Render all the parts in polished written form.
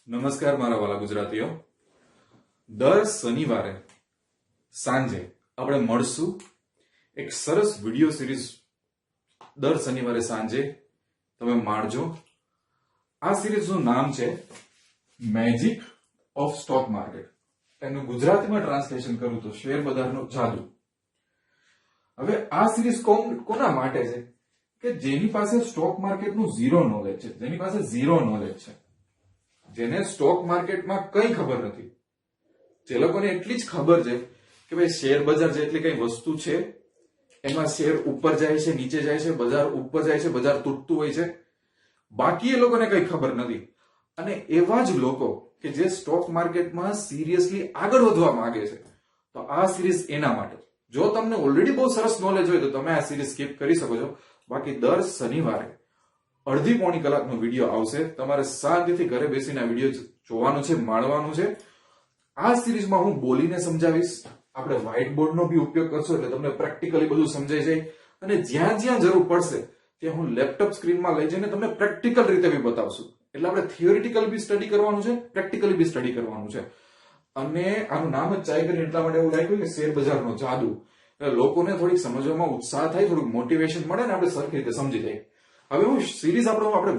નમસ્કાર મારા વાલા ગુજરાતીઓ. દર શનિવારે સાંજે આપણે મળશું એક સરસ વિડિયો સિરીઝ. દર શનિવારે સાંજે તમે માણજો. આ સિરીઝનું નામ છે મેજિક ઓફ સ્ટોક માર્કેટ. એનું ગુજરાતીમાં ટ્રાન્સલેશન કરું તો શેર બજારનો જાદુ. હવે આ સિરીઝ કોના માટે છે કે જેની પાસે સ્ટોક માર્કેટનું ઝીરો નોલેજ છે, જેની પાસે ઝીરો નોલેજ છે, જેને સ્ટોક માર્કેટમાં કઈ ખબર નથી. જે લોકોને એટલી જ ખબર છે કે ભાઈ શેર બજાર જેટલી કઈ વસ્તુ છે, એમાં શેર ઉપર જાય છે, નીચે જાય છે, બજાર ઉપર જાય છે, બજાર તૂટતું હોય છે, બાકી એ લોકોને કઈ ખબર નથી. અને એવા જ લોકો કે જે સ્ટોક માર્કેટમાં સિરિયસલી આગળ વધવા માંગે છે, તો આ સિરીઝ એના માટે. જો તમને ઓલરેડી બહુ સરસ નોલેજ હોય તો તમે આ સિરીઝ સ્કીપ કરી શકો છો. બાકી દર શનિવારે અડધી પોણી કલાકનો વિડીયો આવશે. તમારે શાંતિથી ઘરે બેસીને આ વિડીયો જોવાનું છે, માણવાનું છે. આ સિરીઝમાં હું બોલીને સમજાવીશ. આપણે વ્હાઇટ બોર્ડનો બી ઉપયોગ કરશો એટલે તમને પ્રેક્ટિકલી બધું સમજાઈ જાય. અને જ્યાં જ્યાં જરૂર પડશે ત્યાં હું લેપટોપ સ્ક્રીનમાં લઈ જઈને તમને પ્રેક્ટિકલ રીતે બી બતાવશું. એટલે આપણે થિયોરિટિકલ બી સ્ટડી કરવાનું છે, પ્રેક્ટિકલી બી સ્ટડી કરવાનું છે. અને આનું નામ જ ચાય કરીને એટલા માટે એવું રાખ્યું કે શેર બજારનો જાદુ. એટલે લોકોને થોડીક સમજવામાં ઉત્સાહ થાય, થોડુંક મોટિવેશન મળે ને આપણે સરખી રીતે સમજી જાય. હવે હું સિરીઝ આપણે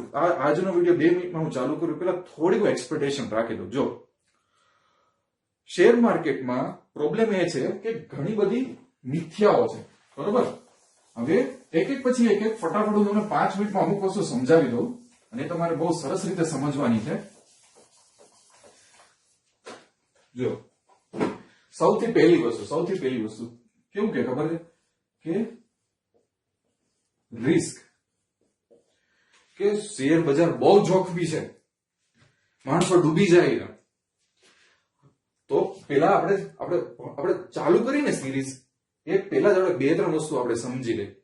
આજનો વિડીયો 2 મિનિટમાં હું ચાલુ કરું પેલા થોડીક એક્સપેક્ટેશન રાખી દઉં. જો શેર માર્કેટમાં પ્રોબ્લેમ એ છે કે ઘણી બધી મિથ્યાઓ છે, બરોબર. હવે એક એક પછી એક એક ફટાફટ હું તમને 5 મિનિટમાં અમુક વસ્તુ સમજાવી દઉં અને તમારે બહુ સરસ રીતે સમજવાની છે. જો સૌથી પહેલી વસ્તુ કેવું કે ખબર છે કે રિસ્ક, કે શેર બજાર બહુ જોખમી છે, માણસો ડૂબી જાય. તો પેલા આપણે ચાલુ કરીને સિરીઝ એ પેલા જ આપણે 2-3 વસ્તુ આપણે સમજી લઈએ.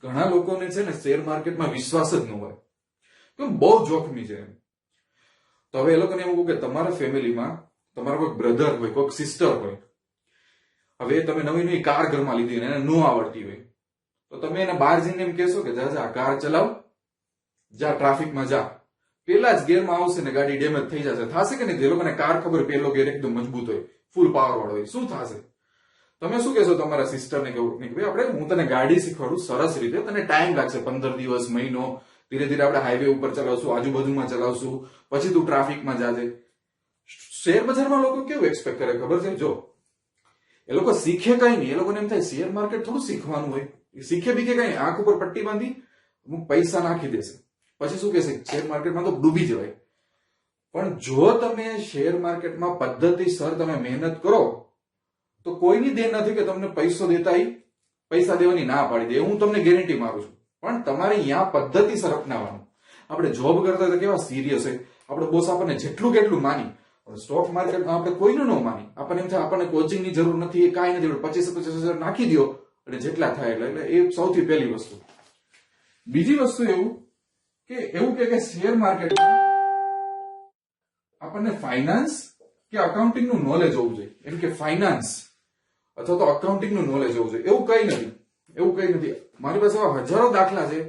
ઘણા લોકોને છે ને શેર માર્કેટમાં વિશ્વાસ જ ન હોય કે બહુ જોખમી છે. તો હવે એ લોકોને એવું કહું કે તમારા ફેમિલીમાં તમારા કોઈ બ્રધર હોય, કોઈ સિસ્ટર હોય. હવે તમે નવી કાર ઘરમાં લીધી અને એને ન આવડતી હોય તો તમે એને બહાર જઈને એમ કહેશો કે જા કાર ચલાવ, જા ટ્રાફિકમાં જા. પેલા જ ગેરમાં આવશે ને ગાડી ડેમેજ થઈ જશે. થશે કે નહીં? જે લોકોને કાર ખબર પેલો ગેર એકદમ મજબૂત હોય, ફૂલ પાવર વાળો હોય, શું થશે? તમે શું કહેશો તમારા સિસ્ટરને કે ભાઈ હું તને ગાડી શીખવાડું સરસ રીતે, તને ટાઈમ લાગશે 15 દિવસ, મહિનો, ધીરે ધીરે આપણે હાઈવે ઉપર ચલાવશું, આજુબાજુમાં ચલાવશું, પછી તું ટ્રાફિકમાં જાજે. શેર બજારમાં લોકો કેવું એક્સપેક્ટ કરે ખબર છે? જો એ લોકો શીખે કઈ નહીં, એ લોકોને એમ થાય શેર માર્કેટ થોડું શીખવાનું હોય, શીખે બીકે કઈ આંખ ઉપર પટ્ટી બાંધી અમુક પૈસા નાખી દેશે, પછી શું કહેશે શેર માર્કેટમાં તો ડૂબી જવાય. પણ જો તમે શેર માર્કેટમાં પદ્ધતિસર તમે મહેનત કરો તો કોઈની દેન નથી કે તમને પૈસા દેવાની ના પાડી દે, હું તમને ગેરંટી મારું છું. પણ તમારે અહીંયા પદ્ધતિસર અપનાવવાનું. આપણે જોબ કરતા તો કેવા સિરિયસ હોય, આપણે બોસ આપણને જેટલું કેટલું માની, સ્ટોક માર્કેટમાં આપણે કોઈનું ન માની. આપણને એમ થાય આપણને કોચિંગની જરૂર નથી, એ કાંઈ નથી, 25,000 નાખી દો એટલે જેટલા થાય એટલે એ સૌથી પહેલી વસ્તુ. બીજી વસ્તુ એવું કે શેર માર્કેટમાં આપણને ફાઇનાન્સ કે અકાઉન્ટિંગ નું નોલેજ હોવું જોઈએ. એમ કે ફાઇનાન્સ અથવા તો અકાઉન્ટિંગ નું નોલેજ હોવું જોઈએ. એવું કઈ નથી. મારી પાસે હજારો દાખલા છે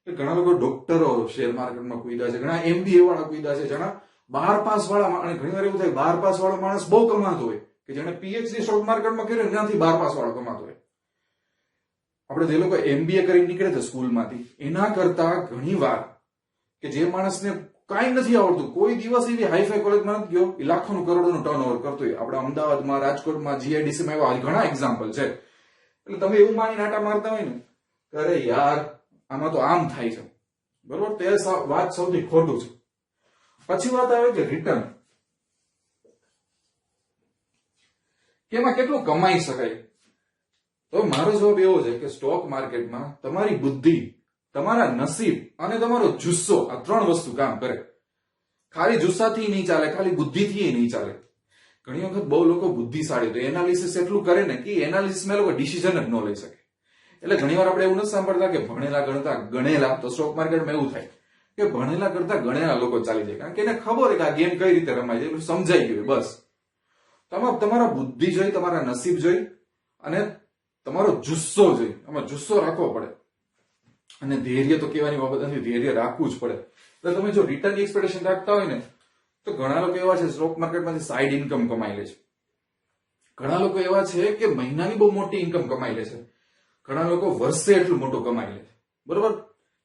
કે ઘણા લોકો ડોક્ટરો શેર માર્કેટમાં કૂદ્યા છે, ઘણા MBA વાળા કૂદ્યા છે, ઘણા 12 પાસ વાળા. અને ઘણી વાર એવું થાય 12 પાસ વાળો માણસ બહુ કમાતો હોય કે જેને PhD સ્ટોક માર્કેટમાં કર્યું એનાથી 12 પાસ વાળો કમાતો હોય. આપણે જે લોકો MBA કરીને નીકળે છે સ્કૂલમાંથી, એના કરતા ઘણી વાર કે જે માણસને કાંઈ નથી આવડતું, કોઈ દિવસ એવી હાઈફાઈ કોલેજમાં નથી ગયો, એ લાખોનું કરોડોનું ટર્નઓવર કરતો હોય. આપણે અમદાવાદમાં, રાજકોટમાં, GIDCમાં એવા ઘણા એક્ઝામ્પલ છે. એટલે તમે એવું માની આટા મારતા હોય ને કે અરે યાર આમાં તો આમ થાય છે, બરોબર, તે વાત સૌથી ખોટું છે. પછી વાત આવે કે રિટર્ન, કે એમાં કેટલું કમાઈ શકાય. તો મારો જવાબ એવો છે કે સ્ટોક માર્કેટમાં તમારી બુદ્ધિ, તમારા નસીબ અને તમારો જુસ્સો, આ 3 વસ્તુ કામ કરે. ખાલી જુસ્સાથી નહીં ચાલે, ખાલી બુદ્ધિથી નહીં ચાલે. ઘણી વખત બહુ લોકો બુદ્ધિશાળી તો એનાલિસિસ એટલું કરે ને કે એનાલિસિસમાં લોકો ડિસિઝન જ ન લઈ શકે. એટલે ઘણી વાર આપણે એવું નથી સાંભળતા કે ભણેલા ગણતા ગણેલા. તો સ્ટોક માર્કેટમાં એવું થાય કે ભણેલા કરતા ગણેલા લોકો ચાલી જાય, કારણ કે એને ખબર હોય કે આ ગેમ કઈ રીતે રમાય છે, એટલું સમજાઈ ગયું. બસ તમારા બુદ્ધિ જોઈ, તમારા નસીબ જોઈ અને તમારો જુસ્સો જોઈ. આમાં જુસ્સો રાખવો પડે. અને ધૈર્ય તો કહેવાની બાબત નથી, ધૈર્ય રાખવું જ પડે. એટલે તમે જો રિટર્ન એક્સપેક્ટેશન રાખતા હોય ને તો ઘણા લોકો એવા છે સ્ટોક માર્કેટમાંથી સાઈડ ઇન્કમ કમાઈ લે છે. ઘણા લોકો એવા છે કે મહિનાની બહુ મોટી ઇન્કમ કમાઈ લે છે. ઘણા લોકો વર્ષે એટલું મોટું કમાઈ લે છે. બરોબર?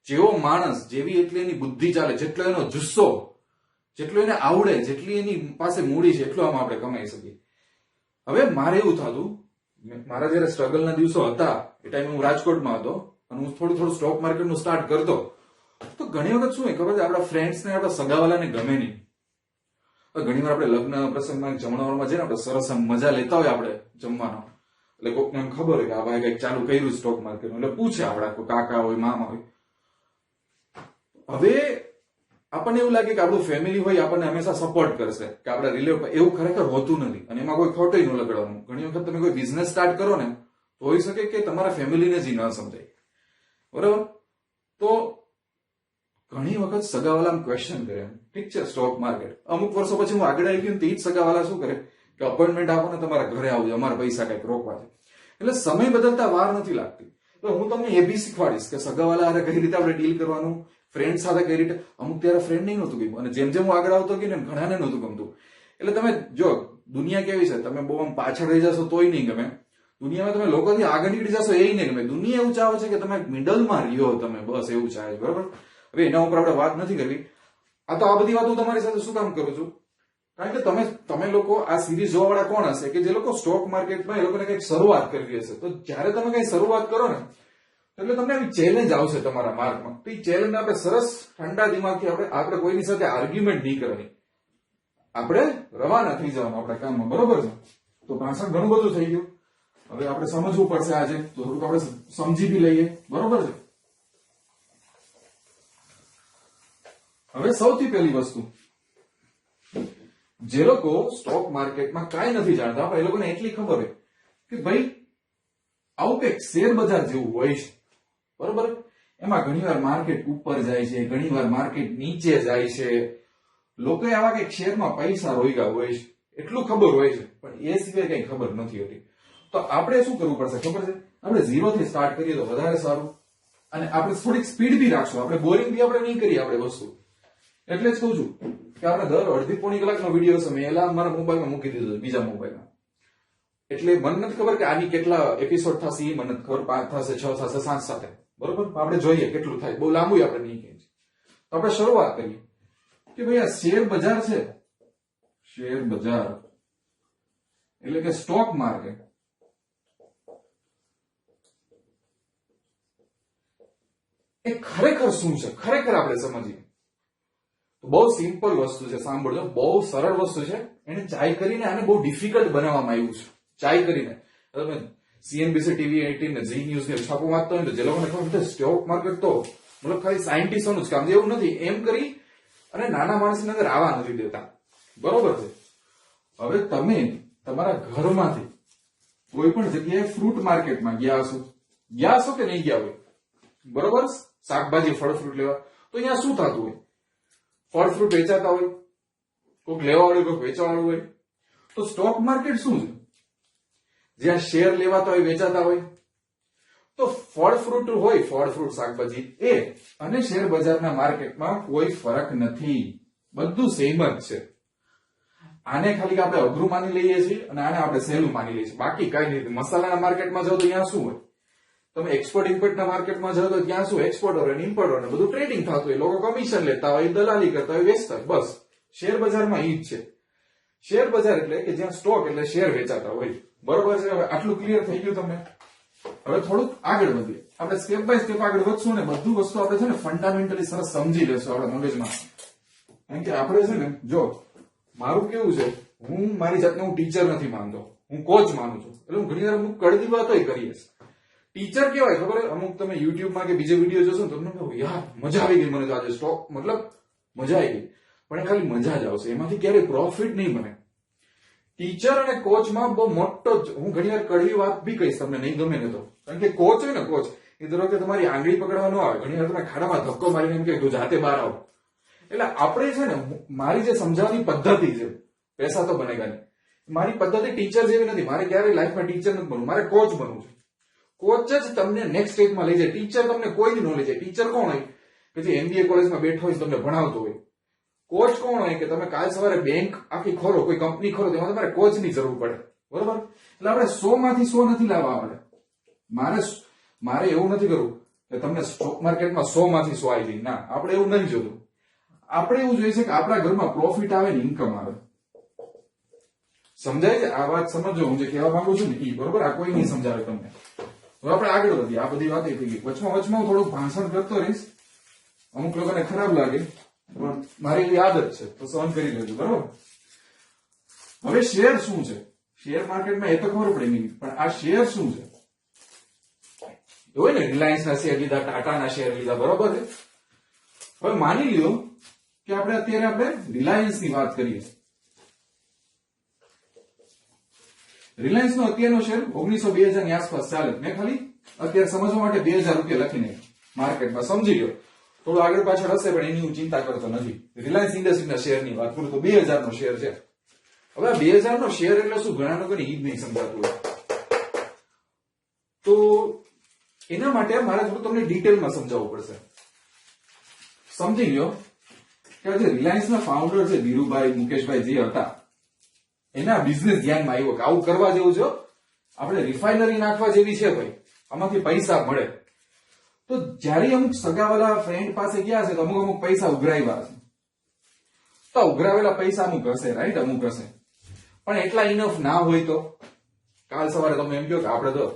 જેવો માણસ, જેવી એટલી એની બુદ્ધિ ચાલે, જેટલો એનો જુસ્સો, જેટલું એને આવડે, જેટલી એની પાસે મૂડી છે, એટલું આમાં આપણે કમાઈ શકીએ. હવે મારે એવું થતું, મારા જયારે સ્ટ્રગલના દિવસો હતા એ ટાઈમે હું રાજકોટમાં હતો અને હું થોડું સ્ટોક માર્કેટનું સ્ટાર્ટ કરતો, તો ઘણી વખત શું ખબર છે, આપણા ફ્રેન્ડ્સને, આપણા સગાવાલાને ગમે નહીં. ઘણી વાર આપણે લગ્ન પ્રસંગમાં જમણવારમાં જઈને આપણે સરસ મજા લેતા હોય આપણે જમવાનો, એટલે કોઈકને એમ ખબર હોય કે આ ભાઈ કઈક ચાલુ કર્યું સ્ટોક માર્કેટ, એટલે પૂછે આપણા કોઈ કાકા હોય, મામા હોય. હવે આપણને એવું લાગે કે આપણું ફેમિલી હોય આપણને હંમેશા સપોર્ટ કરશે, કે આપણે રિલેટ, એવું ખરેખર હોતું નથી અને એમાં કોઈ ખોટું ન લગાડવાનું. ઘણી વખત તમે કોઈ બિઝનેસ સ્ટાર્ટ કરો ને તો હોઈ શકે કે તમારા ફેમિલીને જ ન સમજાય. બરાબર? તો ઘણી વખત સગાવાલા ક્વેશ્ચન કરે, ઠીક છે સ્ટોક માર્કેટ, અમુક વર્ષો પછી હું આગળ આવી ગયું તો એ જ સગાવાલા શું કરે કે અપોઇન્ટમેન્ટ આપો ને તમારા ઘરે આવજો, અમારા પૈસા કઈક રોકવા છે. એટલે સમય બદલતા વાર નથી લાગતી. તો હું તમને એ બી શીખવાડીશ કે સગાવાલા હારે કઈ રીતે આપણે ડીલ કરવાનું, ફ્રેન્ડ સાથે કઈ રીતે. અમુક ત્યારે ફ્રેન્ડ નહીં નહોતું ગયું અને જેમ જેમ હું આગળ આવતો ગયો ને ઘણાને નહોતું ગમતું. એટલે તમે જો દુનિયા કેવી છે, તમે બહુ આમ પાછળ રહી જશો તોય નહીં ગમે, દુનિયામાં તમે લોકોથી આગળ નીકળી જશો એ નહીં ગમે. દુનિયા એવું ચાહે છે કે તમે મિડલમાં રહ્યો, તમે બસ એવું ચાહે છે. બરોબર? હવે એના ઉપર આપણે વાત નથી કરવી. આ તો આ બધી વાત હું તમારી સાથે શું કામ કરું છું, કારણ કે તમે લોકો આ સિરીઝ જોવા વાળા કોણ હશે કે જે લોકો સ્ટોક માર્કેટમાં એ લોકોને કઈક શરૂઆત કરવી હશે. તો જયારે તમે કઈ શરૂઆત કરો ને એટલે તમને આવી ચેલેન્જ આવશે તમારા માર્ગમાં. તો એ ચેલેન્જ આપણે સરસ ઠંડા દિમાગથી આપણે કોઈની સાથે આર્ગ્યુમેન્ટ નહીં કરવાની, આપણે રવાના થઈ જવાનું આપણા કામમાં. બરોબર છે? તો ભાષણ ઘણું બધું થઈ ગયું, હવે આપણે સમજવું પડશે આજે, તો થોડુંક આપણે સમજી બી લઈએ. બરોબર છે? હવે સૌથી પહેલી વસ્તુ, જે લોકો સ્ટોક માર્કેટમાં કાંઈ નથી જાણતા, એ લોકોને એટલી ખબર હોય કે ભાઈ આવું કઈક શેર બજાર જેવું હોય છે. બરોબર? એમાં ઘણીવાર માર્કેટ ઉપર જાય છે, ઘણીવાર માર્કેટ નીચે જાય છે, લોકો આવા કઈક શેરમાં પૈસા રોક્યા હોય છે એટલું ખબર હોય છે, પણ એ સિવાય કઈ ખબર નથી હોતી. તો આપણે શું કરવું પડશે ખબર છે? આપણે ઝીરો થી સ્ટાર્ટ કરીએ તો વધારે સારું, અને આપણે થોડીક સ્પીડ બી રાખશું, આપણે બોરિંગ બી આપણે નહીં કરીએ આપણે વસ્તુ. એટલે જ કહું છું કે આપણે દર અડધી પોણી કલાકનો વિડીયો છે, મેં એલાર્મ મારા મોબાઈલમાં મૂકી દીધો બીજા મોબાઈલમાં. એટલે મને નથી ખબર કે આની કેટલા એપિસોડ થશે, એ મને નથી ખબર, 5 થશે, 6 થશે, 7 સાથે. બરોબર? આપણે જોઈએ કેટલું થાય, બહુ લાંબુ આપણે નહીં કહીએ. તો આપણે શરૂઆત કરીએ કે ભાઈ આ શેર બજાર છે, શેર બજાર એટલે કે સ્ટોક માર્કેટ એ ખરેખર શું છે, ખરેખર આપણે સમજીએ તો બહુ સિમ્પલ વસ્તુ છે. સાંભળજો, બહુ સરળ વસ્તુ છે. એને ચાય કરીને આને બહુ ડિફિકલ્ટ બનાવવામાં આવ્યું છે. ચાય કરીને તમે સીએનબીસી ટીવી 18 ને ઝી ન્યૂઝ ને છાપું વાંચતો હોય તો જે લોકોને ખબર છે સ્ટોક માર્કેટ તો મતલબ ખાલી સાયન્ટિસ્ટોનું જ કામ છે, એવું નથી. એમ કરી અને નાના માણસની અંદર આવા નથી દેતા. બરોબર છે? હવે તમે તમારા ઘરમાંથી કોઈ પણ જગ્યાએ ફ્રૂટ માર્કેટમાં ગયા હશો કે નહીં ગયા હોય? બરોબર? શાકભાજી, ફળ ફ્રૂટ લેવા, તો અહીંયા શું થતું હોય? ફળ ફ્રૂટ વેચાતા હોય, કોઈક લેવા વાળું, કોઈક વેચવા વાળું હોય. તો સ્ટોક માર્કેટ શું છે? જ્યાં શેર લેવાતા હોય, વેચાતા હોય. તો ફળ ફ્રૂટ હોય, ફળ ફ્રૂટ શાકભાજી એ અને શેર બજારના માર્કેટમાં કોઈ ફરક નથી, બધું સેમ જ છે. આને ખાલી આપણે અઘરું માની લઈએ છીએ અને આને આપણે સહેલું માની લઈએ છીએ, બાકી કઈ નહીં. મસાલાના માર્કેટમાં જાઓ તો ત્યાં શું હોય? તમે એક્સપોર્ટ ઇમ્પોર્ટના માર્કેટમાં જાઓ તો ત્યાં શું? એક્સપોર્ટર અને ઇમ્પોર્ટર ને બધું ટ્રેડિંગ થતું હોય, લોકો કમિશન લેતા હોય, દલાલી કરતા હોય, વેચતા હોય. બસ શેર બજારમાં ઈ જ છે. શેર બજાર એટલે કે જ્યાં સ્ટોક એટલે શેર વેચાતા હોય. બરોબર છે? હવે આટલું ક્લિયર થઈ ગયું તમને? હવે થોડુંક આગળ વધીએ, આપણે સ્ટેપ બાય સ્ટેપ આગળ વધશું ને બધું વસ્તુ આપણે છે ને ફંડામેન્ટલી સરસ સમજી લેશું આપણા મગજમાં. કારણ કે આપણે છે ને, જો મારું કેવું છે, હું મારી જાતને હું ટીચર નથી માનતો, હું કોચ માનું છું. એટલે હું ઘણી વાર અમુક કડવી વાતો કરીએ. ટીચર કેવાય ખબર? અમુક તમે યુટ્યુબમાં કે બીજે વિડીયો જોશો ને તમને કહું યાર મજા આવી ગઈ, મને તો આજે સ્ટોક મતલબ મજા આવી ગઈ, પણ એ ખાલી મજા જ આવશે, એમાંથી ક્યારેય પ્રોફિટ નહીં બને. ટીચર અને કોચમાં બહુ મોટો, હું ઘણી વાર કડવી વાત બી કહીશ, તમને નહીં ગમે ને તો. કારણ કે કોચ હોય ને, કોચ એ ધારો કે તમારી આંગળી પકડવા ન આવે, ઘણી વાર તમે ખાડામાં ધક્કો મારીને એમ કે તું જાતે બહાર આવ. એટલે આપણે છે ને, મારી જે સમજાવવાની પદ્ધતિ છે, પૈસા તો બનેગા નહીં, મારી પદ્ધતિ ટીચર જેવી નથી. મારે ક્યારેય લાઈફમાં ટીચર નથી બનવું, મારે કોચ બનવું છે. કોચ જ તમને નેક્સ્ટ સ્ટેજમાં લઈ જાય. ટીચર તમને કોઈ જ ન લઈ જાય. ટીચર કોણ હોય? કે જે MBA કોલેજમાં બેઠો હોય તમને ભણાવતો હોય. કોચ કોણ હોય કે તમે કાલ સવારે બેંક આખી ખોલો, કોઈ કંપની ખોલો, તેમાં તમારે કોચની જરૂર પડે, બરોબર? એટલે આપણે 100 માંથી 100 નથી લાવવા. મારે એવું નથી કરવું કે તમને સ્ટોક માર્કેટમાં 100 માંથી 100 આવી જાય. ના, આપણે એવું નથી જોતું. આપણે એવું જોઈએ છે કે આપણા ઘરમાં પ્રોફિટ આવે ને ઇન્કમ આવે. સમજાય છે? આ વાત સમજો, હું જે કહેવા માંગુ છું ને એ, બરોબર? આ કોઈ નહીં સમજાવે તમને. હવે આપણે આગળ વધીએ. આ બધી વાતો થઈ ગઈ. વચમાં હું થોડું ભાષણ કરતો રહીશ. અમુક લોકોને ખરાબ લાગે, પણ મારી એવી આદત છે, તો સહન કરી લેજો, બરોબર? હવે શેર શું છે? શેર માર્કેટમાં એ તો ખબર પડે નહીં, પણ આ શેર શું છે? હોય ને, રિલાયન્સ ના શેર લીધા, ટાટા ના શેર લીધા, બરોબર છે? હવે માની લ્યો કે અત્યારે રિલાયન્સ ની વાત કરીએ. રિલાયન્સ નો અત્યારનો શેર 1900-2000 ની આસપાસ ચાલે. મેં ખાલી અત્યારે સમજવા માટે 2000 રૂપિયા લખીને માર્કેટમાં સમજી લો. થોડું આગળ પાછળ હશે, પણ એની હું ચિંતા કરતો નથી. રિલાયન્સ ઇન્ડસ્ટ્રીઝના શેરની વાત કરું તો 2000 નો શેર છે. હવે 2000 નો શેર એટલે શું? ઘણા લોકોને ઈ જ નહીં સમજાતું હોય. તો એના માટે મારે થોડું તમને ડિટેલમાં સમજાવવું પડશે. સમજી લો કે જે રિલાયન્સના ફાઉન્ડર છે ધીરુભાઈ, મુકેશભાઈ જે હતા, એના બિઝનેસ ધ્યાનમાં આવ્યો કે આવું કરવા જેવું છે, આપણે રિફાઇનરી નાખવા જેવી છે ભાઈ, આમાંથી પૈસા મળે. તો જ્યારે અમુક સગાવાલા ફ્રેન્ડ પાસે ગયા છે તો અમુક પૈસા ઉઘરાવ્યા છે. તો ઉઘરાવેલા પૈસા અમુક હશે, રાઈટ? અમુક હશે, પણ એટલા ઇનફ ના હોય તો કાલ સવારે તમે એમ કહો કે આપણે તો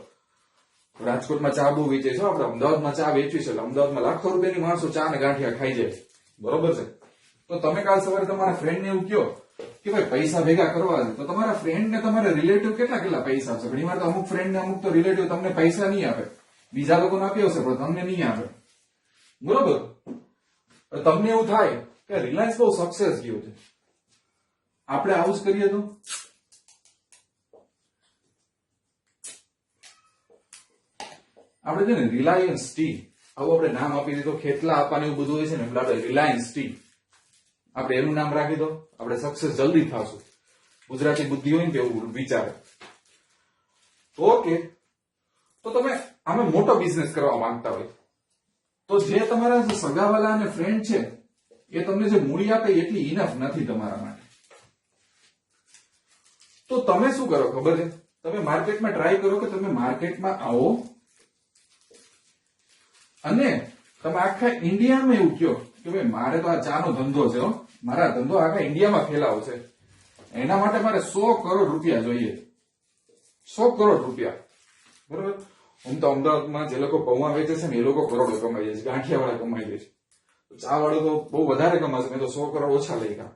રાજકોટમાં ચા બહુ વેચે છે, આપણે અમદાવાદમાં ચા વેચવી છે, એટલે અમદાવાદમાં લાખો રૂપિયાની માણસો ચા ને ગાંઠિયા ખાઈ જાય, બરોબર છે? તો તમે કાલ સવારે તમારા ફ્રેન્ડને એવું કહો કે ભાઈ પૈસા ભેગા કરવા છે, તો તમારા ફ્રેન્ડ ને તમારા રિલેટિવ કેટલા પૈસા આપશે? ઘણી વાર તો અમુક ફ્રેન્ડ ને અમુક તો રિલેટિવ તમને પૈસા નહીં આપે, બીજા લોકોને આપ્યો હશે પણ તમને નહીં આપે, બરોબર? તમને એવું થાય કે રિલાયન્સ બહુ સક્સેસ ગયો છે, આપણે આવું જ કરીએ તો આપણે છે ને રિલાયન્સ ટી, આવું આપણે નામ આપી દીધું, ખેતલા આપવાનું એવું બધું હોય છે ને, એટલે આપણે રિલાયન્સ ટી આપણે એનું નામ રાખી દો, આપણે સક્સેસ જલ્દી થશું. ગુજરાતી બુદ્ધિ હોય ને એવું વિચારે. ઓકે, તો તમે આમાં મોટો બિઝનેસ કરવા માંગતા હોય તો જે તમારા જે સગાવાલા અને ફ્રેન્ડ છે એ તમને જે મૂડી આપે એટલી ઇનફ નથી તમારા માટે. તો તમે શું કરો ખબર છે? તમે માર્કેટમાં ટ્રાય કરો કે તમે માર્કેટમાં આવો અને તમે આખા ઇન્ડિયામાં એવું કહો કે ભાઈ મારે તો આ ચાનો ધંધો છે, મારા ધંધો આખા ઇન્ડિયામાં ફેલાવો છે, એના માટે મારે 100 કરોડ રૂપિયા જોઈએ. 100 કરોડ રૂપિયા, બરોબર? હું તો અમદાવાદમાં જે લોકો પૌવા વેચે છે ને એ લોકો કરોડો કમાઈ જાય છે, ગાંઠિયા વાળા કમાઈ જાય છે, ચા વાળો તો બહુ વધારે કમાશે. મેં તો 100 કરોડ ઓછા લઈ ગયા.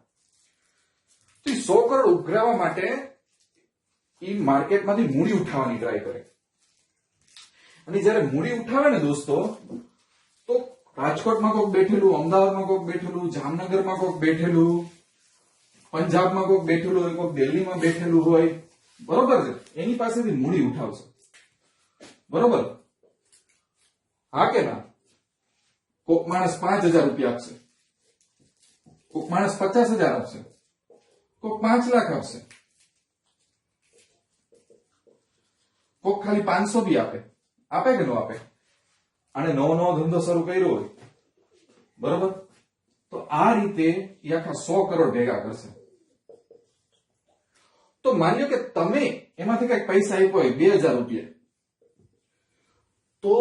તો 100 કરોડ ઉઘરાવવા માટે એ માર્કેટમાંથી મૂડી ઉઠાવવાની ટ્રાય કરે. અને જયારે મૂડી ઉઠાવે ને દોસ્તો, તો રાજકોટમાં કોઈક બેઠેલું, અમદાવાદમાં કોઈક બેઠેલું, જામનગરમાં કોઈક બેઠેલું, પંજાબમાં કોઈક બેઠેલું હોય, કોઈક દિલ્હીમાં બેઠેલું હોય, બરોબર છે? એની પાસેથી મૂડી ઉઠાવશે, બરોબર? હા કે ના? કોઈક માણસ 5000 રૂપિયા આપશે, કોઈક માણસ 50000 આપશે, કોઈક 5 લાખ આપશે, કોઈક ખાલી 500 બી આપે કે ન આપે? અને નવો ધંધો શરૂ કર્યો હોય, બરોબર? તો આ રીતે એ આખા 100 કરોડ ભેગા કરશે. તો માની લો કે તમે એમાંથી કઈક પૈસા આપ્યો હોય 2000 રૂપિયા, તો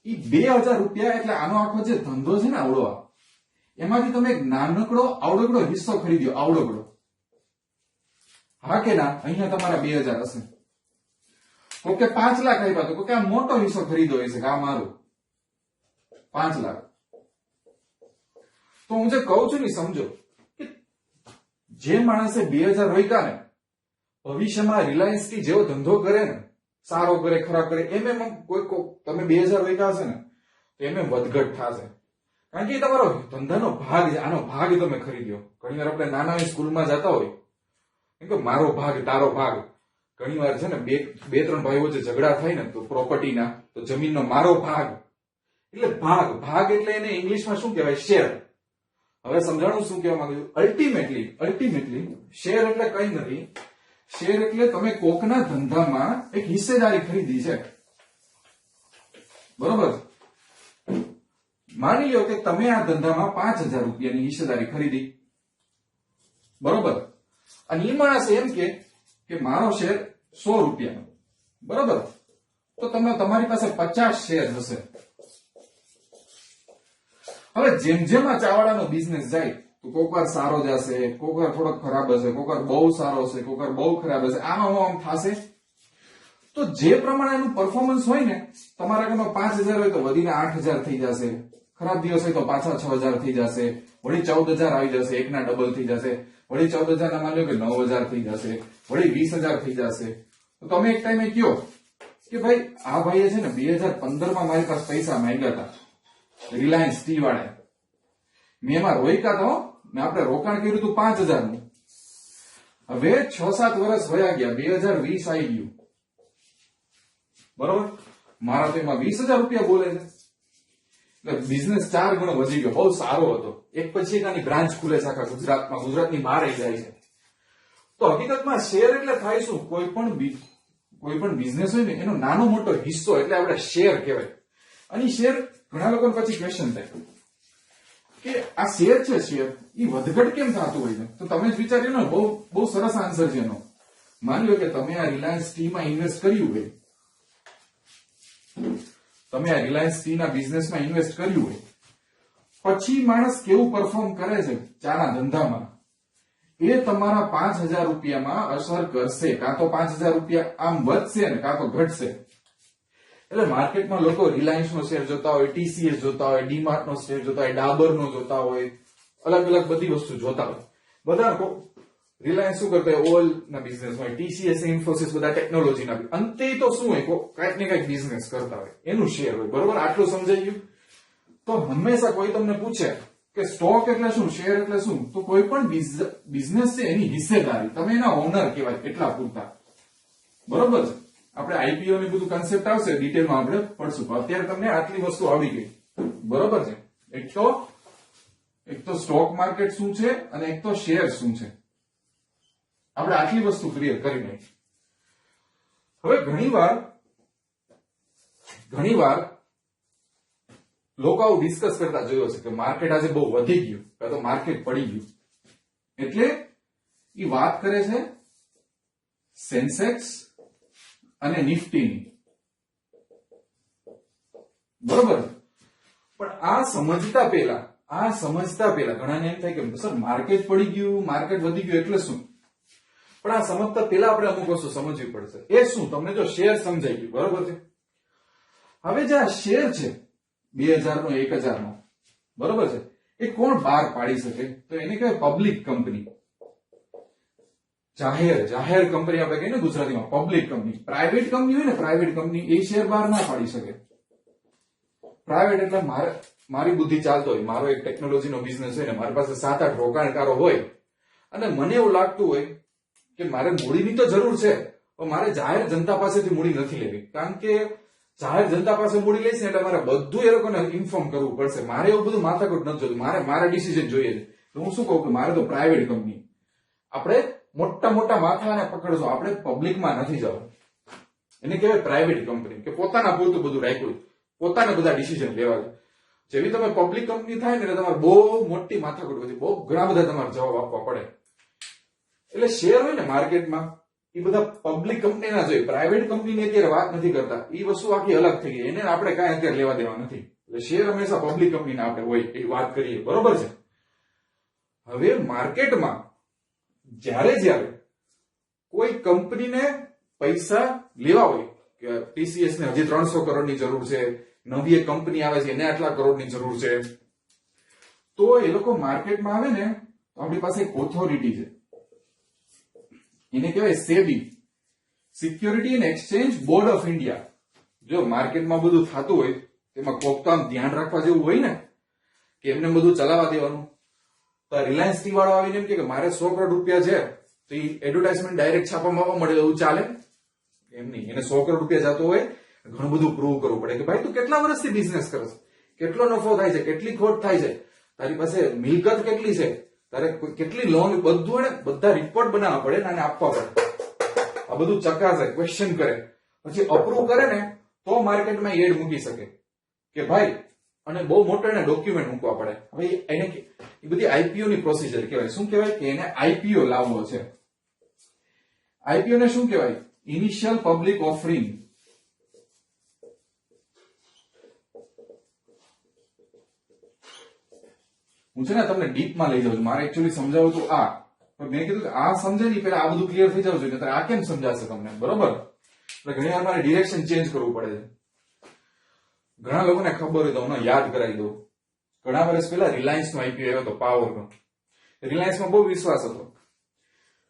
એ 2000 રૂપિયા એટલે આનો આખો જે ધંધો છે ને આવડો, એમાંથી તમે એક નાનકડો આવડોકડો હિસ્સો ખરીદ્યો, આવડોકડો. હા કે ના? અહીંયા તમારા 2000 હશે. ઓકે, 5 લાખ આપ્યા તો કે આ મોટો હિસ્સો ખરીદો હશે કે આ મારું 5 લાખ. તો હું જે કહું છું ને સમજો કે જે માણસે 2000 રોક્યા ને, ભવિષ્યમાં રિલાયન્સ થી જેવો ધંધો કરે ને, સારો કરે ખરાબ કરે, એમ કોઈ તમે 2000 રોક્યા હશે ને તો એમ વધઘટ થશે. કારણ કે એ તમારો ધંધાનો ભાગ છે, આનો ભાગ તમે ખરીદ્યો. ઘણી વાર આપણે નાના સ્કૂલમાં જતા હોય એમ કે મારો ભાગ તારો ભાગ. ઘણી વાર છે ને બે ત્રણ ભાઈઓ વચ્ચે ઝઘડા થાય ને તો પ્રોપર્ટીના, તો જમીનનો મારો ભાગ, એટલે ભાગ એટલે એને ઇંગ્લિશમાં શું કહેવાય? શેર. હવે સમજાણું શું કહેવા માંગુ છું? અલ્ટિમેટલી શેર એટલે કઈ નથી. શેર એટલે તમે કોકના ધંધામાં એક હિસ્સેદારી ખરીદી છે, બરોબર? માની લો કે તમે આ ધંધામાં 5000 રૂપિયાની હિસ્સેદારી ખરીદી, બરોબર, અને એ માણસ એમ કે મારો શેર 100 રૂપિયાનો, બરોબર, તો તમારી પાસે 50 શેર હશે. હવે જેમ જેમ આ ચાવાળાનો બિઝનેસ જાય તો કોઈક વાર સારો જશે, કોઈક વાર થોડોક ખરાબ હશે, કોઈક વાર બહુ સારો હશે, કોઈક વાર બહુ ખરાબ હશે, આમ થશે. તો જે પ્રમાણે એનું પરફોર્મન્સ હોય ને, તમારા ઘરમાં 5000 હોય તો વધીને 8000 થઈ જશે, ખરાબ દિવસ હોય તો પાછા 6000 થઈ જશે, વળી 14000 આવી જશે, એકના ડબલ થઈ જશે, વળી 14000 ના માની લો કે 9000 થઈ જશે, વળી 20000 થઈ જશે. તો તમે એક ટાઈમે કયો કે ભાઈ આ ભાઈએ છે ને 2015 માં મારી પાસે પૈસા માંગ્યા હતા રિલાયન્સ ટી વાળા, મેં એમાં રોક્યા હતા, મેં આપણે રોકાણ કર્યું હતું 5000 નું. હવે 6-7 વર્ષ વયા ગયા, 2020 આવી ગયું, બરોબર, મારા તો એમાં 20000 રૂપિયા બોલે છે. એટલે બિઝનેસ 4 ગણો વધી ગયો, બહુ સારો હતો. એક પછી એક આની બ્રાન્ચ ખુલે છે આખા ગુજરાતમાં, ગુજરાતની બહાર જાય છે. તો હકીકતમાં શેર એટલે થાય શું, કોઈ પણ બિઝનેસ હોય ને એનો નાનો મોટો હિસ્સો એટલે આપણે શેર કહેવાય. અને શેર ઘણા લોકો પછી ક્વેશ્ચન થાય કે આ શેર છે, શેર એ વધઘટ કેમ થતું હોય છે? તો તમે જ વિચાર્યું ને, બહુ સરસ આન્સર છે એનો. માની લો કે તમે આ રિલાયન્સ ટી માં ઇન્વેસ્ટ કર્યું હોય, તમે આ રિલાયન્સ ટી ના બિઝનેસમાં ઇન્વેસ્ટ કર્યું હોય, પછી માણસ કેવું પરફોર્મ કરે છે ચાના ધંધામાં, એ તમારા 5000 રૂપિયામાં અસર કરશે. કાં તો 5000 રૂપિયા આમ વધશે ને કાં તો ઘટશે. એટલે માર્કેટમાં લોકો રિલાયન્સ નો શેર જોતા હોય, ટીસીએસ જોતા હોય, ડીમાર્ટ નો શેર જોતા હોય, ડાબર નો જોતા હોય, અલગ અલગ બધી વસ્તુ જોતા હોય. બધા રિલાયન્સ શું કરતા હોય, ઓઇલ ના બિઝનેસ હોય, ટીસીએસ, ઇન્ફોસિસ બધા ટેકનોલોજી ના, અંતે તો શું હોય, કઈક ને કઈક બિઝનેસ કરતા હોય, એનું શેર હોય. બરોબર, આટલું સમજાઈ ગયું? તો હંમેશા કોઈ તમને પૂછે કે સ્ટોક એટલે શું, શેર એટલે શું, તો કોઈ પણ બિઝનેસ છે એની હિસ્સેદારી, તમે એના ઓનર કહેવાય એટલા પૂરતા. બરોબર છે? આપણે આઈપીઓ ની બધું કન્સેપ્ટ આવશે ડિટેલમાં આપણે પડશું, અત્યારે તમને આટલી વસ્તુ આવડી ગઈ. બરોબર છે? એક તો સ્ટોક માર્કેટ શું છે અને એક તો શેર શું છે, આપણે આટલી વસ્તુ ક્લિયર કરી નાખી. હવે ઘણીવાર લોકો આવું ડિસ્કસ કરતા જોયો છે કે માર્કેટ આજે બહુ વધી ગયું, કાં તો માર્કેટ પડી ગયું. એટલે એ વાત કરે છે સેન્સેક્સ અને નિફ્ટીની, બરોબર. પણ આ સમજતા પહેલા ઘણાને એમ થાય કે સર માર્કેટ પડી ગયું, માર્કેટ વધી ગયું એટલે શું? પણ આ સમજતા પહેલા આપણે અમુક વસ્તુ સમજવી પડશે. એ શું? તમને જો શેર સમજાઈ ગયું, બરોબર છે. હવે જે આ શેર છે 2000 નો, 1000 નો, બરોબર છે, એ કોણ બહાર પાડી શકે? તો એને કહેવાય પબ્લિક કંપની. જાહેર કંપની આપણે કહીએ ને ગુજરાતીમાં, પબ્લિક કંપની. પ્રાઇવેટ કંપની હોય ને, પ્રાઇવેટ કંપની, એ શેર બહાર ના પાડી શકે. પ્રાઇવેટ એટલે મારી બુદ્ધિ ચાલતો હોય, મારો એક ટેકનોલોજીનો બિઝનેસ હોય ને, મારી પાસે 7-8 રોકાણકારો હોય, અને મને એવું લાગતું હોય કે મારે મૂડીની તો જરૂર છે, પણ મારે જાહેર જનતા પાસેથી મૂડી નથી લેવી. કારણ કે જાહેર જનતા પાસે મૂડી લઈશ ને એટલે મારે બધું એ લોકોને ઇન્ફોર્મ કરવું પડશે. મારે એવું બધું માથાકૂટ નથી જોતું, મારા ડિસિઝન જોઈએ છે. તો હું શું કહું કે મારે તો પ્રાઇવેટ કંપની, આપણે મોટા માથાને પકડશો, આપણે પબ્લિકમાં નથી જવું. એને કહેવાય પ્રાઇવેટ કંપની, કે પોતાના પૂરતું બધું રાખ્યું, પોતાને બધા ડિસિઝન લેવા. જેવી તમે પબ્લિક કંપની થાય ને એટલે તમારે બહુ મોટી માથાકૂટ બધી, બહુ ઘણા બધા તમારે જવાબ આપવા પડે. એટલે શેર હોય ને માર્કેટમાં, એ બધા પબ્લિક કંપની ના જોઈએ, પ્રાઇવેટ કંપનીની અત્યારે વાત નથી કરતા. એ વસ્તુ આખી અલગ થઈ ગઈ, એને આપણે કાંઈ અત્યારે લેવા દેવા નથી. એટલે શેર હંમેશા પબ્લિક કંપનીના આપણે હોય એ વાત કરીએ, બરોબર છે. હવે માર્કેટમાં જ્યારે કોઈ કંપનીને પૈસા લેવા હોય, કે ટીસીએસ ને હજી 300 કરોડની જરૂર છે, નવી એક કંપની આવે છે એને આટલા કરોડની જરૂર છે, તો એ લોકો માર્કેટમાં આવે ને, તો આપણી પાસે એક ઓથોરિટી છે, એને કહેવાય SEBI, security and exchange board of India. જો માર્કેટમાં બધું થતું હોય તેમાં કોક તો આમ ધ્યાન રાખવા જેવું હોય ને, કે એમને બધું ચલાવવા દેવાનું. તો રિલાયન્સ ટી વાળો આવીને એમ કે મારે 100 કરોડ રૂપિયા છે, તો એ એડવર્ટાઇઝમેન્ટ ડાયરેક્ટ છાપવામાં મળે એવું ચાલે? એમ નહીં. એને 100 કરોડ રૂપિયા જતો હોય, ઘણું બધું પ્રૂવ કરવું પડે કે ભાઈ તું કેટલા વર્ષથી બિઝનેસ કરે છે, કેટલો નફો થાય છે, કેટલી ખોટ થાય છે, તારી પાસે મિલકત કેટલી છે, તારે કેટલી લોન, બધું એને બધા રિપોર્ટ બનાવવા પડે અને આપવા પડે. આ બધું ચકાસે, ક્વેશ્ચન કરે, પછી અપ્રૂવ કરે ને તો માર્કેટમાં એડ મૂકી શકે કે ભાઈ અને બહુ મોટા એને ડોક્યુમેન્ટ મૂકવા પડે. હવે એને એ બધી આઈપીઓ ની પ્રોસિજર કહેવાય. શું કહેવાય કે એને આઈપીઓ લાવવો છે. આઈપીઓ ને શું કહેવાય? Initial public offering. હું છે ને તમને ડીપમાં લઈ જાઉં છું. મારે એકચ્યુઅલી સમજાવવું તો આ, પણ મેં કીધું કે આ સમજે નહીં પેલા આ બધું ક્લિયર થઈ જવું જોઈએ. આ કેમ સમજાશે તમને? બરોબર. એટલે ઘણી વાર મારે ડિરેક્શન ચેન્જ કરવું પડે છે. ઘણા લોકોને ખબર હોય તો હું યાદ કરાવી દઉં. ઘણા વર્ષ પહેલા રિલાયન્સ નો આઈપીઓ આવ્યો હતો, પાવર નો. રિલાયન્સમાં બહુ વિશ્વાસ હતો,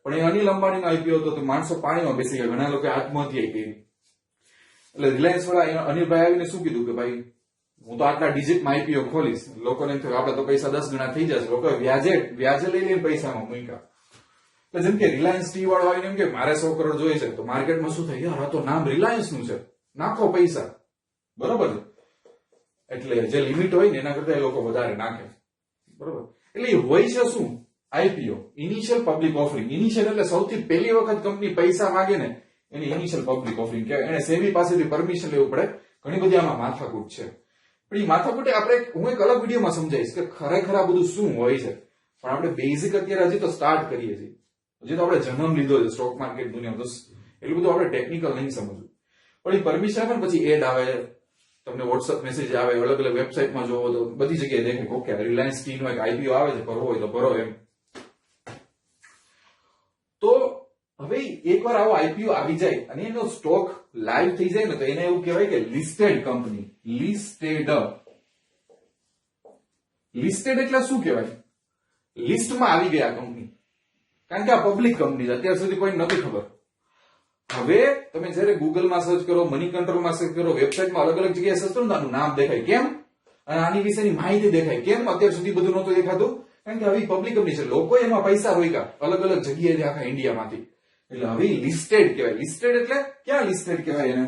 પણ એ અનિલ અંબાણીનો આઈપીઓ હતો તો માણસો પાણીમાં બેસી ગયા. ઘણા લોકો આત્મહત્યા કરી. એટલે રિલાયન્સ વાળા અનિલભાઈ આવીને શું કીધું કે ભાઈ હું તો આટલા ડિજિટમાં આઈપીઓ ખોલીશ. લોકોને એમ થયું આપડે તો પૈસા 10 ગણા થઈ જશે. લોકો વ્યાજે લઈ લઈને પૈસામાં મૂક્યા. એટલે જેમ કે રિલાયન્સ ટી વાળો આવીને એમ કે મારે 100 કરોડ જોઈએ છે, તો માર્કેટમાં શું થાય? યાર આ તો નામ રિલાયન્સ નું છે, નાખો પૈસા. બરોબર છે. એટલે જે લિમિટ હોય ને એના કરતા એ લોકો વધારે નાખે. બરોબર. એટલે એ હોય છે શું? IPO, initial public offering. Initial એટલે સૌથી પહેલી વખત કંપની પૈસા માંગે ને એને ઇનિશિયલ પબ્લિક ઓફરિંગ કહેવાય. એને સેબી પાસેથી પરમિશન લેવું પડે. ઘણી બધી આમાં માથાકૂટ છે. પણ એ માથાકૂટે હું એક અલગ વિડીયોમાં સમજાવીશ કે ખરેખર આ બધું શું હોય છે. પણ આપણે બેઝિક અત્યારે હજી તો સ્ટાર્ટ કરીએ છીએ. હજી તો આપણે જન્મ લીધો છે સ્ટોક માર્કેટ દુનિયા, તો એટલું બધું આપણે ટેકનિકલ નહીં સમજવું. પણ એ પરમિશન પણ પછી એડ આવે, તમને વોટ્સઅપ મેસેજ આવે, અલગ અલગ વેબસાઇટમાં જોવો તો બધી જગ્યાએ દેખાય ઓકે રિલાયન્સ ટી નો એક આઈપીઓ આવે છે, ભરવો હોય તો ભરો એમ. તો હવે એકવાર આવો આઈપીઓ આવી જાય અને એનો સ્ટોક લાઈવ થઈ જાય ને તો એને એવું કહેવાય કે લિસ્ટેડ કંપની. લિસ્ટેડ એટલે શું કહેવાય? લિસ્ટમાં આવી ગયા કંપની. કારણ કે આ પબ્લિક કંપની છે, અત્યાર સુધી કોઈ નથી ખબર. હવે તમે જયારે ગૂગલમાં સર્ચ કરો, મની કંટ્રોલમાં સર્ચ કરો, વેબસાઇટમાં અલગ અલગ જગ્યાએ સર્ચ કરો ને આનું નામ દેખાય. કેમ? અને આની વિશેની માહિતી દેખાય. કેમ અત્યાર સુધી બધું નહોતું દેખાતું? કારણ કે આવી પબ્લિક કંપની છે, લોકો એમાં પૈસા રોક્યા અલગ અલગ જગ્યાએ આખા ઇન્ડિયામાંથી. એટલે હવે લિસ્ટેડ કહેવાય. લિસ્ટેડ એટલે ક્યાં લિસ્ટેડ કહેવાય એને?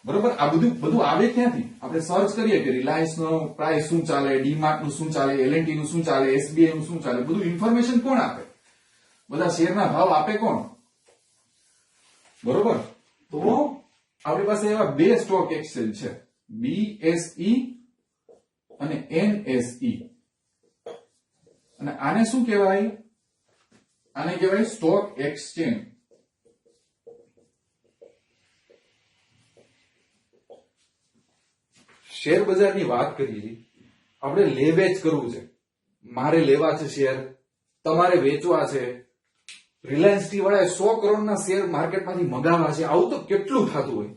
બરોબર. આ બધું આવે ક્યાંથી? આપણે સર્ચ કરીએ કે રિલાયન્સ નો પ્રાઇસ શું ચાલે, ડીમાર્ટ નું શું ચાલે, એલએનટી નું શું ચાલે, એસબીઆઈ નું શું ચાલે, બધું ઇન્ફોર્મેશન કોણ આપે? બધા શેરના ભાવ આપે કોણ? બરોબર. તો આપણી પાસે એવા બે સ્ટોક એક્સચેન્જ છે, બીએસઈ અને એનએસઈ. અને આને શું કહેવાય? આને કહેવાય સ્ટોક એક્સચેન્જ. શેર બજારની વાત કરીએ, આપણે લે વેચ કરવું છે. મારે લેવા છે શેર, તમારે વેચવા છે. રિલાયન્સ ટી વાળાએ 100 કરોડના શેર માર્કેટમાંથી મગાવવા છે. આવું તો કેટલું થતું હોય.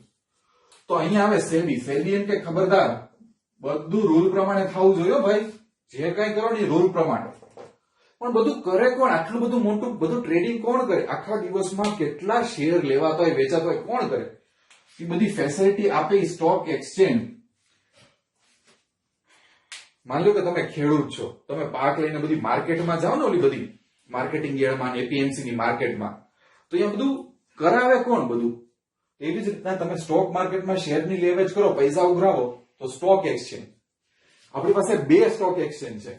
તો અહીંયા આવે સેબી. સેબી એમ કે ખબરદાર, બધું રૂલ પ્રમાણે થવું જોઈએ ભાઈ. જે કઈ કરો ને રૂલ પ્રમાણે. પણ બધું કરે કોણ? આટલું બધું મોટું બધું ટ્રેડિંગ કોણ કરે? આખા દિવસમાં કેટલા શેર લેવાતા હોય, વેચાતા હોય, કોણ કરે? એ બધી ફેસિલિટી આપે સ્ટોક એક્સચેન્જ. માન લો કે તમે ખેડૂત છો, તમે પાક લઈને બધી માર્કેટમાં જાઓ ને, ઓલી બધી માર્કેટિંગ યાર્ડમાં, એપીએમસી ની માર્કેટમાં, તો અહીંયા બધું કરાવે કોણ? બધું એવી જ રીતના તમે સ્ટોક માર્કેટમાં શેરની લે વેચ કરો, પૈસા ઉઘરાવો, તો સ્ટોક એક્સચેન્જ. આપણી પાસે બે સ્ટોક એક્સચેન્જ છે.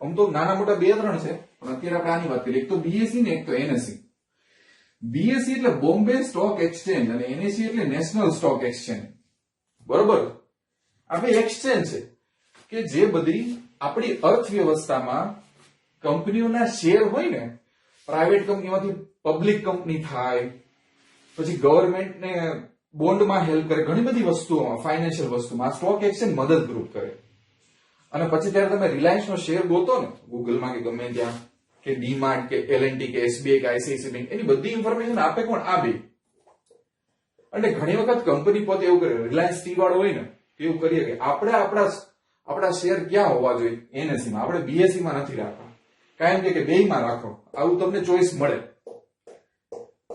આમ તો નાના મોટા 2-3 છે, પણ અત્યારે આપણે આની વાત કરીએ. એક તો બીએસઈ ને એક તો એનએસઈ. બીએસઈ એટલે બોમ્બે સ્ટોક એક્સચેન્જ અને એનએસઈ એટલે નેશનલ સ્ટોક એક્સચેન્જ. બરોબર. આ બે એક્સચેન્જ છે કે જે બધી આપણી અર્થવ્યવસ્થામાં કંપનીઓના શેર હોય ને, પ્રાઇવેટ કંપનીમાંથી પબ્લિક કંપની થાય, પછી ગવર્મેન્ટને બોન્ડમાં હેલ્પ કરે, ઘણી બધી વસ્તુઓમાં, ફાઇનાન્શિયલ વસ્તુમાં સ્ટોક એક્સચેન્જ મદદરૂપ કરે. અને પછી ત્યારે તમે રિલાયન્સ નો શેર ગોતો ને ગૂગલમાં કે ગમે ત્યાં, કે ડીમાર્ટ કે એલએનટી કે એસબીઆઈ કે આઈસીઆઈસી બેંક, એની બધી ઇન્ફોર્મેશન આપે કોણ? આ બે. અને ઘણી વખત કંપની પોતે એવું કરે, રિલાયન્સ ટી વાળો હોય ને એવું કરીએ કે આપણે આપણા શેર ક્યાં હોવા જોઈએ? એનએસઈ માં. આપણે બીએસઈ માં નથી રાખવા. કાયમ કે બેયમાં રાખો, આવું તમને ચોઈસ મળે.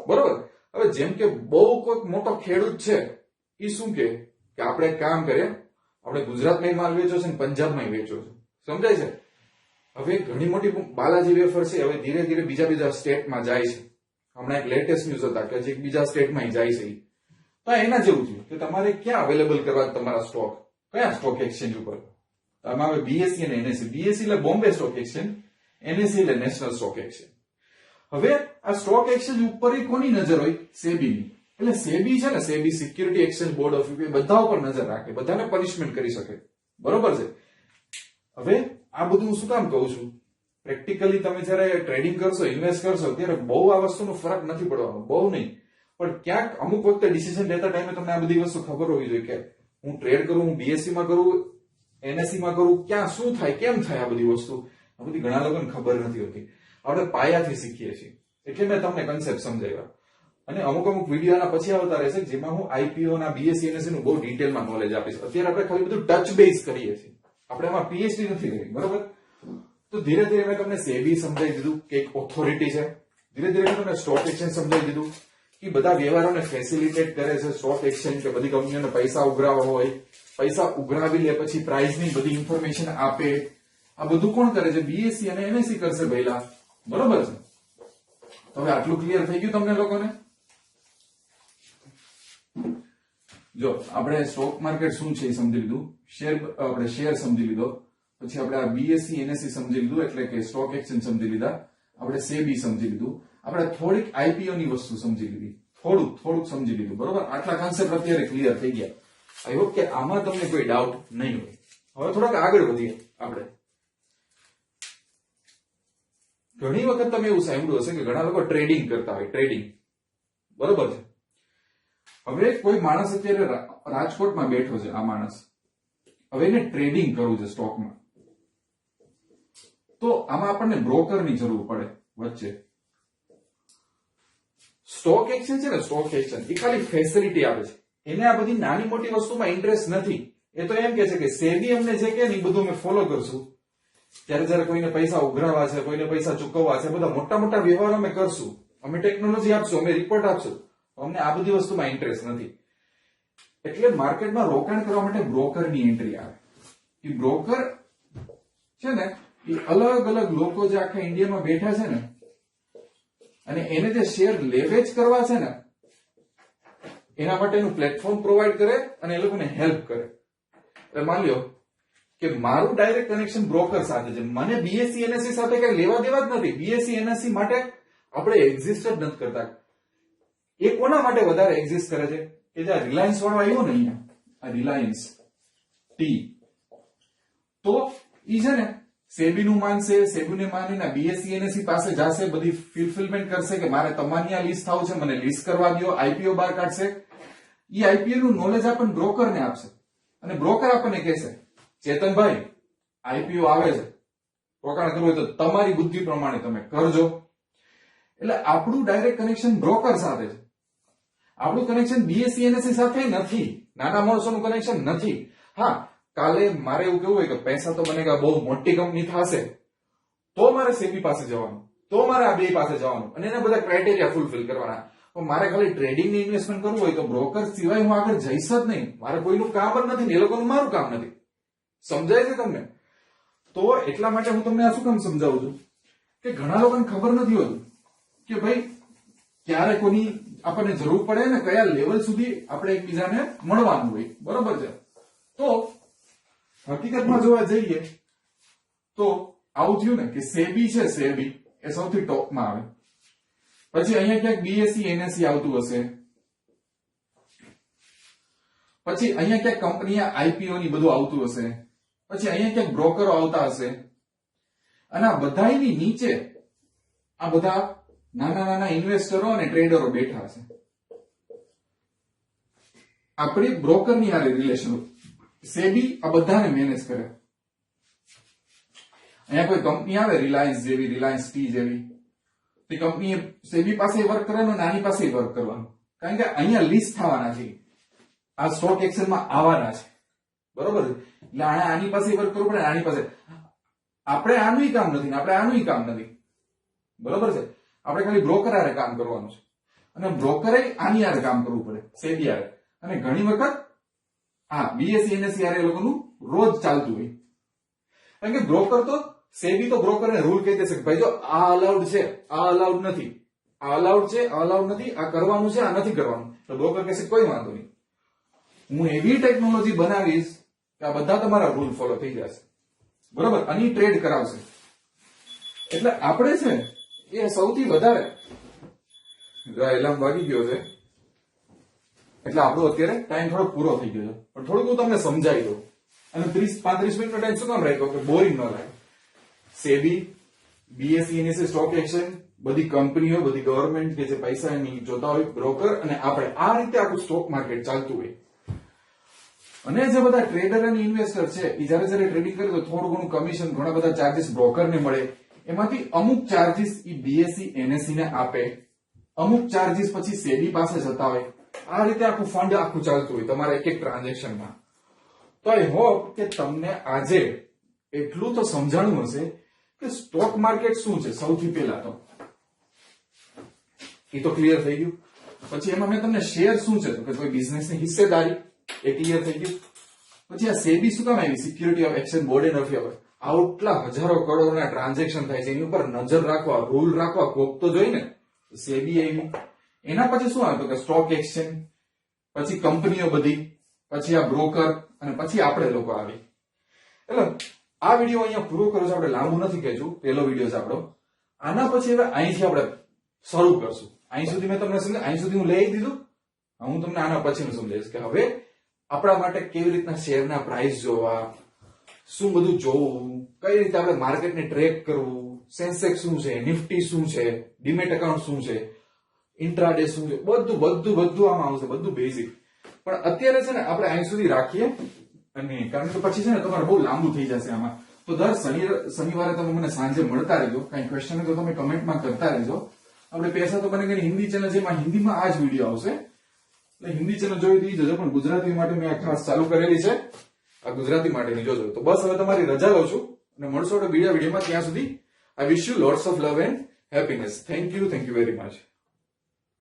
બરોબર. હવે જેમ કે બહુ કોઈક મોટો ખેડૂત છે, એ શું કે આપણે કામ કરે, આપણે ગુજરાતમાં માલ વેચો છે ને પંજાબમાં વેચો છે, સમજાય છે? હવે ઘણી મોટી બાલાજી વેફર છે, હવે ધીરે ધીરે બીજા સ્ટેટમાં જાય છે. હમણાં એક લેટેસ્ટ ન્યૂઝ હતા કે હજી બીજા સ્ટેટમાં જાય છે. તો એના જેવું થયું કે તમારે ક્યાં અવેલેબલ કરવા તમારા સ્ટોક, કયા સ્ટોક એક્સચેન્જ ઉપર? આમાં હવે બીએસઈ અને એનએસઈ. બીએસઈ એટલે બોમ્બે સ્ટોક એક્સચેન્જ, એનએસઈ એટલે નેશનલ સ્ટોક એક્સચેન્જ. હવે આ સ્ટોક એક્સચેન્જ ઉપર કોની નજર હોય? સેબીની. એટલે સેબી છે ને, SEBI security exchange board of UK બધા ઉપર નજર રાખે, બધાને પનિશમેન્ટ કરી શકે, બરોબર છે. હવે આ બધું હું શું કામ કહું છું, પ્રેક્ટિકલી તમે જયારે ટ્રેડિંગ કરશો, ઇન્વેસ્ટ કરશો, ત્યારે બહુ આ વસ્તુનો ફરક નથી પડવાનો, બહુ નહીં, પણ ક્યાંક અમુક વખતે ડિસિઝન લેતા ટાઈમે તમને આ બધી વસ્તુ ખબર હોવી જોઈએ કે હું ટ્રેડ કરું, હું બીએસસી માં કરું, એનએસસી માં કરું, ક્યાં શું થાય, કેમ થાય, આ બધી વસ્તુ આ બધી ઘણા લોકોને ખબર નથી હોતી. આપણે પાયાથી શીખીએ છીએ, એટલે મેં તમને કન્સેપ્ટ સમજાવ્યા. અને અમુક વિડીયોના પછી આવતા રહેશે જેમાં હું આઈપીઓ ના, બીએસસી, એનએસસી નું બહુ ડિટેલમાં નોલેજ આપીશ. અત્યારે આપણે ખાલી બધું ટચ બેઝ કરીએ છીએ, આપણે એમાં પીએચડી નથી કરી, બરોબર. તો ધીરે ધીરે મેં તમને સેબી સમજાવી દીધું કે એક ઓથોરિટી છે, ધીરે ધીરે મેં તમને સ્ટોક એક્સચેન્જ સમજાવી દીધું કે બધા વ્યવહારોને ફેસિલિટેટ કરે છે સ્ટોક એક્સચેન્જ, કે બધી કંપનીઓને પૈસા ઉઘરાવવા હોય, પૈસા ઉઘરાવી લે પછી પ્રાઇસની બધી ઇન્ફોર્મેશન આપે, આ બધું કોણ કરે છે, બીએસસી અને એનએસસી કરશે પહેલા, બરોબર છે. તો હવે આટલું ક્લિયર થઈ ગયું તમને લોકોને? જો આપણે સ્ટોક માર્કેટ શું છે એ સમજી લીધું, આપણે શેર સમજી લીધો, પછી આપણે આ બીએસસી એનએસસી સમજી લીધું, એટલે કે સ્ટોક એક્સચેન્જ સમજી લીધા, આપણે સેબી સમજી લીધું, આપણે થોડીક આઈપીઓ ની વસ્તુ સમજી લીધી, થોડુંક સમજી લીધું, બરોબર. આટલા કોન્સેપ્ટ અત્યારે ક્લિયર થઈ ગયા. આઈ હોપ કે આમાં તમને કોઈ ડાઉટ નહીં હોય. હવે થોડાક આગળ વધીએ આપણે. ઘણી વખત તમે એવું સાંભળ્યું હશે કે ઘણા લોકો ટ્રેડિંગ કરતા હોય, ટ્રેડિંગ, બરોબર છે. હવે કોઈ માણસ અત્યારે રાજકોટમાં બેઠો છે, આ માણસ હવે એને ટ્રેડિંગ કરવું છે સ્ટોકમાં, તો આમાં આપણને બ્રોકરની જરૂર પડે વચ્ચે. સ્ટોક એક્સચેન્જ છે ને, સ્ટોક એક્સચેન્જ એ ખાલી ફેસિલિટી આપે છે, એને આ બધી નાની મોટી વસ્તુમાં ઇન્ટરેસ્ટ નથી. એ તો એમ કે છે કે સેબી અમને જે કે ને એ બધું અમે ફોલો કરશું, જ્યારે કોઈને પૈસા ઉઘરાવા છે, કોઈને પૈસા ચૂકવવા છે, બધા મોટા મોટા વ્યવહારો અમે કરશું, અમે ટેકનોલોજી આપશું, અમે રિપોર્ટ આપશું, અમને આ બધી વસ્તુમાં ઇન્ટરેસ્ટ નથી. એટલે માર્કેટમાં રોકાણ કરવા માટે બ્રોકરની એન્ટ્રી આવે. એ બ્રોકર છે ને એ અલગ અલગ લોકો જે આખા ઇન્ડિયામાં બેઠા છે ને, અને એને જે શેર લેવેચ કરવા છે ને એના માટેનું પ્લેટફોર્મ પ્રોવાઈડ કરે અને એ લોકોને હેલ્પ કરે. એટલે માની લો કે મારું ડાયરેક્ટ કનેક્શન બ્રોકર સાથે છે, મને બીએસસી એનએસસી સાથે કઈ લેવા દેવા જ નથી. બીએસસી એનએસસી માટે આપણે એક્ઝિસ્ટ જ નથી કરતા. એ કોના માટે વધારે એક્ઝિસ્ટ કરે છે કે જે રિલાયન્સ વાળો આવ્યો ને અહીંયા, આ રિલાયન્સ ટી, તો ઈ છે ને સેબી નું માનશે, સેબીને માનીને બીએસસી એનએસસી પાસે જશે, બધી ફિલફિલમેન્ટ કરશે કે મારે તમારી આ લિસ્ટ થવું છે, મને લિસ્ટ કરવા દો, આઈપીઓ બહાર કાઢશે. ઈ આઈપીઓ નું નોલેજ આપણને બ્રોકરને આપશે, અને બ્રોકર આપણને કહેશે ચેતનભાઈ આઈપીઓ આવે છે, રોકાણ કરવું હોય તો તમારી બુદ્ધિ પ્રમાણે તમે કરજો. એટલે આપણું ડાયરેક્ટ કનેક્શન બ્રોકર સાથે છે, આપણું કનેક્શન બીએસસી એનએસસી સાથે નથી, નાના માણસોનું કનેક્શન નથી. હા, કાલે મારે એવું કેવું હોય કે પૈસા તો બને બહુ મોટી કંપની થશે તો મારે સેબી પાસે જવાનું, તો મારે આ બે પાસે જવાનું અને એના બધા ક્રાઇટેરિયા ફૂલફિલ કરવાના. પણ મારે ખાલી ટ્રેડિંગ ની ઇન્વેસ્ટમેન્ટ કરવું હોય તો બ્રોકર સિવાય હું આગળ જઈશ જ નહીં. મારે કોઈનું કામ જ નથી, એ લોકોનું મારું કામ નથી. સમજાય છે તમને? તો એટલા માટે હું તમને આ શું કામ સમજાવું છું કે ઘણા લોકોને ખબર નથી હોતું કે ભાઈ ક્યારે કોની આપણને જરૂર પડે ને કયા લેવલ સુધી આપણે એકબીજાને મળવાનું હોય, બરોબર છે. તો હકીકતમાં જોવા જઈએ તો આવું થયું ને કે સેબી છે, સેબી એ સૌથી ટોપમાં આવે, પછી અહીંયા ક્યાંક બીએસસી એનએસસી આવતું હશે, પછી અહીંયા ક્યાંક કંપની આઈપીઓ ની બધું આવતું હશે, પછી અહીંયા ક્યાંક બ્રોકરો આવતા હશે, અને આ બધાની નીચે આ બધા નાના નાના ઇન્વેસ્ટરો અને ટ્રેડરો બેઠા હશે. આપણી બ્રોકરની હારે રિલેશન, સેબી આ બધાને મેનેજ કરે. અહીંયા કોઈ કંપની આવે રિલાયન્સ જેવી, રિલાયન્સ ટી જેવી, તે કંપની સેબી પાસે વર્ક કરવાનું અને આની પાસે વર્ક કરવાનું, કારણ કે અહીંયા લિસ્ટ થવાના છે, આ સ્ટોક એક્સચેન્જમાં આવવાના છે, બરોબર છે. એટલે આની પાસે વર્ક કરવું પડે, આની પાસે. આપણે આનું કામ નથી, આપણે આનું કામ નથી, બરોબર છે. આપણે ખાલી બ્રોકર હારે કામ કરવાનું છે, અને બ્રોકરે આની હારે કામ કરવું પડે, સેબી હારે. અને ઘણી વખત હા બીએસસી એનએસસી હારે એ લોકોનું રોજ ચાલતું હોય, કારણ કે બ્રોકર તો સેબી તો બ્રોકરને રૂલ કહી દેશે કે ભાઈ જો આ અલાઉડ છે, આ અલાઉડ નથી, આ અલાઉડ છે, આ અલાઉડ નથી, આ કરવાનું છે, આ નથી કરવાનું. તો બ્રોકર કહેશે કોઈ વાંધો નહીં, હું એવી ટેકનોલોજી બનાવીશ કે આ બધા તમારા રૂલ ફોલો થઈ જશે, બરોબર, અને ટ્રેડ કરાવશે. એટલે આપણે છે એ સૌથી વધારે એલાર્મ વાગી ગયો છે, એટલે આપણો અત્યારે ટાઈમ થોડો પૂરો થઈ ગયો છે, પણ થોડુંક હું તમને સમજાવી દઉં. અને 30-35 મિનિટનો ટાઈમ શું કામ રાખ્યો કે બોરિંગ ન લાગે. સેબી, બીએસઈ, એનએસઈ, સ્ટોક એક્સચેન્જ, બધી કંપનીઓ, બધી ગવર્મેન્ટ કે જે પૈસા એની જોતા હોય, બ્રોકર, અને આપણે આ રીતે આખું સ્ટોક માર્કેટ ચાલતું હોય. અને જે બધા ટ્રેડર અને ઇન્વેસ્ટર છે એ જયારે ટ્રેડિંગ કરે તો થોડું ઘણું કમિશન, ઘણા બધા ચાર્જીસ બ્રોકરને મળે. એમાંથી અમુક ચાર્જીસ એ બીએસઈ, એનએસઈ ને આપે, અમુક ચાર્જીસ પછી સેબી પાસે જતા હોય. આ રીતે આખું ફંડ આખું ચાલતું હોય તમારા એક એક ટ્રાન્ઝેક્શનમાં. તો આઈ હોપ કે તમને આજે એટલું તો સમજાણું હશે કે સ્ટોક માર્કેટ શું છે. સૌથી પહેલા તો એ તો ક્લિયર થઈ ગયું. પછી એમાં મેં તમને શેર શું છે તો કે કોઈ બિઝનેસની હિસ્સેદારી, એ ક્લિયર થઈ ગયું. પછી આ સેબી શું કામ આવી? Security of exchange board end of affair. આટલા હજારો કરોડના ટ્રાન્ઝેક્શન થાય છે, એની ઉપર નજર રાખવા, રૂલ રાખવા કોક તો જોઈ ને. સેબી આવી. એના પછી શું આવે તો કે સ્ટોક એક્સચેન્જ, પછી કંપનીઓ બધી, પછી આ બ્રોકર, અને પછી આપણે લોકો આવી. એટલે આ વિડીયો અહીંયા પૂરો કરો છો. આપણે લાંબુ નથી કહેશું, પહેલો વિડીયો છે આપણો. આના પછી હવે અહીંથી આપણે શરૂ કરશું. અહીં સુધી મેં તમને સમજાવ્યું, અહીં સુધી હું લઈ દીધું. હું તમને આના પછીનું સમજાવીશ કે હવે આપણા માટે કેવી રીતના શેરના પ્રાઇસ જોવા, શું બધું જોવું, કઈ રીતે આપણે માર્કેટને ટ્રેક કરવું, સેન્સેક્સ શું છે, નિફ્ટી શું છે, ડીમેટ એકાઉન્ટ શું છે, ઇન્ટ્રાડે શું છે, બધું આમાં આવશે, બધું બેઝિક. પણ અત્યારે છે ને આપણે અહીં સુધી રાખીએ, અને કારણ કે પછી છે ને તમારે બહુ લાંબુ થઈ જશે આમાં. તો દર શનિવારે તમે મને સાંજે મળતા રહેજો. કઈ ક્વેશ્ચન હોય તો તમે કમેન્ટમાં કરતા રહેજો. આપણે પૈસા તો બને હિન્દી ચેનલ છે, એમાં હિન્દીમાં આ જ વિડીયો આવશે. એટલે હિન્દી ચેનલ જોઈ તો જજો, પણ ગુજરાતી માટે મેં આ ખાસ ચાલુ કરેલી છે. આ ગુજરાતી માટેની જોજો. તો બસ હવે તમારી રજા લઉં છું અને મળશો બીજા વિડીયોમાં. ત્યાં સુધી I wish you lots of love and happiness. Thank you very much.